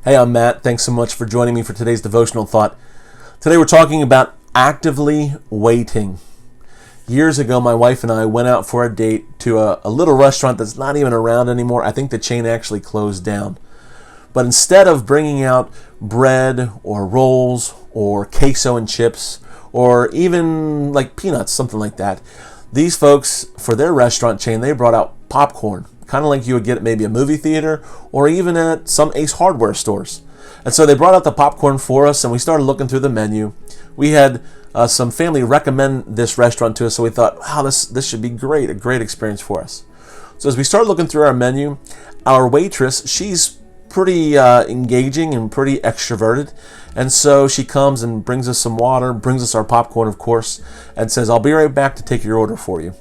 Hey, I'm Matt. Thanks so much for joining me for today's devotional thought. Today we're talking about actively waiting. Years ago, my wife and I went out for a date to a little restaurant that's not even around anymore. I think the chain actually closed down. But instead of bringing out bread or rolls or queso and chips or even like peanuts, something like that, these folks, for their restaurant chain, they brought out popcorn, kind of like you would get at maybe a movie theater or even at some Ace Hardware stores. And so they brought out the popcorn for us, and we started looking through the menu. We had some family recommend this restaurant to us, so we thought, wow, this should be great, a great experience for us. So as we started looking through our menu, our waitress, she's pretty engaging and pretty extroverted. And so she comes and brings us some water, brings us our popcorn, of course, and says, I'll be right back to take your order for you.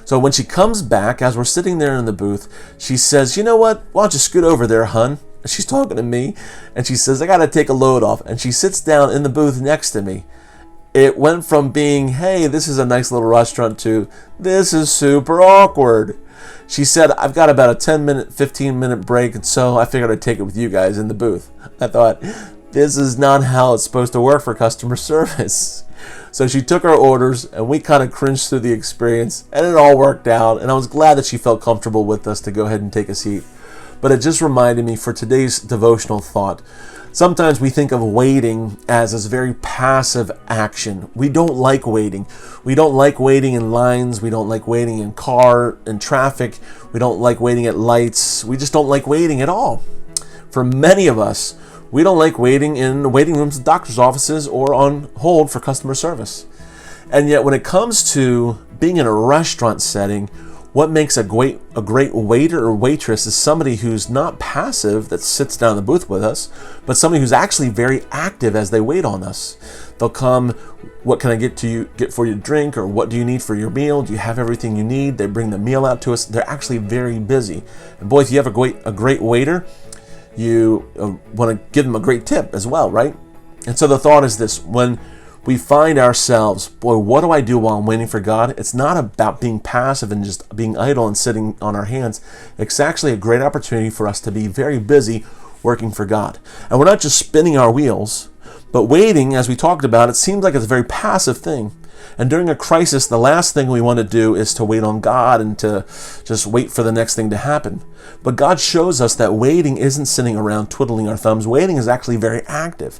So when she comes back, as we're sitting there in the booth, she says, you know what? Why don't you scoot over there, hun? And she's talking to me, and she says, I got to take a load off. And she sits down in the booth next to me. It went from being, hey, this is a nice little restaurant, to this is super awkward. She said, I've got about a 10-minute, 15-minute break, and so I figured I'd take it with you guys in the booth. I thought, this is not how it's supposed to work for customer service. So she took our orders, and we kind of cringed through the experience, and it all worked out, and I was glad that she felt comfortable with us to go ahead and take a seat. But it just reminded me for today's devotional thought, sometimes we think of waiting as this very passive action. We don't like waiting. We don't like waiting in lines. We don't like waiting in traffic. We don't like waiting at lights. We just don't like waiting at all. For many of us, we don't like waiting in waiting rooms at doctor's offices or on hold for customer service. And yet when it comes to being in a restaurant setting, what makes a great waiter or waitress is somebody who's not passive, that sits down in the booth with us, but somebody who's actually very active as they wait on us. They'll come, what can I get for you to drink, or what do you need for your meal? Do you have everything you need? They bring the meal out to us. They're actually very busy. And boy, if you have a great waiter, you want to give them a great tip as well, right? And so the thought is this: when we find ourselves, boy, what do I do while I'm waiting for God? It's not about being passive and just being idle and sitting on our hands. It's actually a great opportunity for us to be very busy working for God. And we're not just spinning our wheels, but waiting, as we talked about, it seems like it's a very passive thing. And during a crisis, the last thing we want to do is to wait on God and to just wait for the next thing to happen. But God shows us that waiting isn't sitting around twiddling our thumbs. Waiting is actually very active.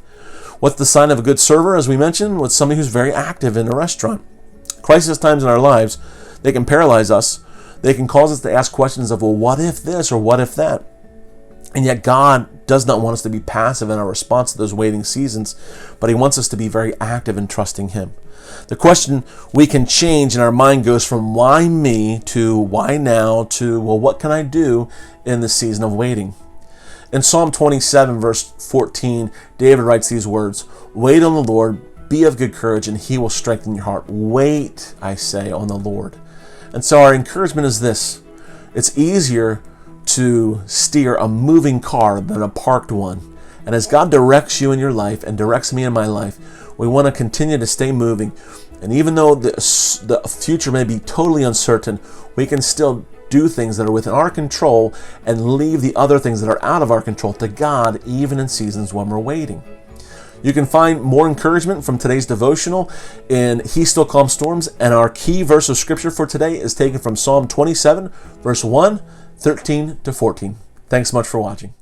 What's the sign of a good server, as we mentioned? Well, it's somebody who's very active in a restaurant. Crisis times in our lives, they can paralyze us. They can cause us to ask questions of, well, what if this or what if that? And yet God does not want us to be passive in our response to those waiting seasons, but He wants us to be very active in trusting Him. The question we can change in our mind goes from why me to why now to, well, what can I do in the season of waiting? In Psalm 27, verse 14, David writes these words, wait on the Lord, be of good courage, and He will strengthen your heart. Wait, I say, on the Lord. And so our encouragement is this: it's easier to steer a moving car than a parked one. And as God directs you in your life and directs me in my life, we want to continue to stay moving. And even though the future may be totally uncertain, we can still do things that are within our control and leave the other things that are out of our control to God, even in seasons when we're waiting. You can find more encouragement from today's devotional in He Still Calms Storms, and our key verse of scripture for today is taken from Psalm 27, verse 1, 13 to 14. Thanks so much for watching.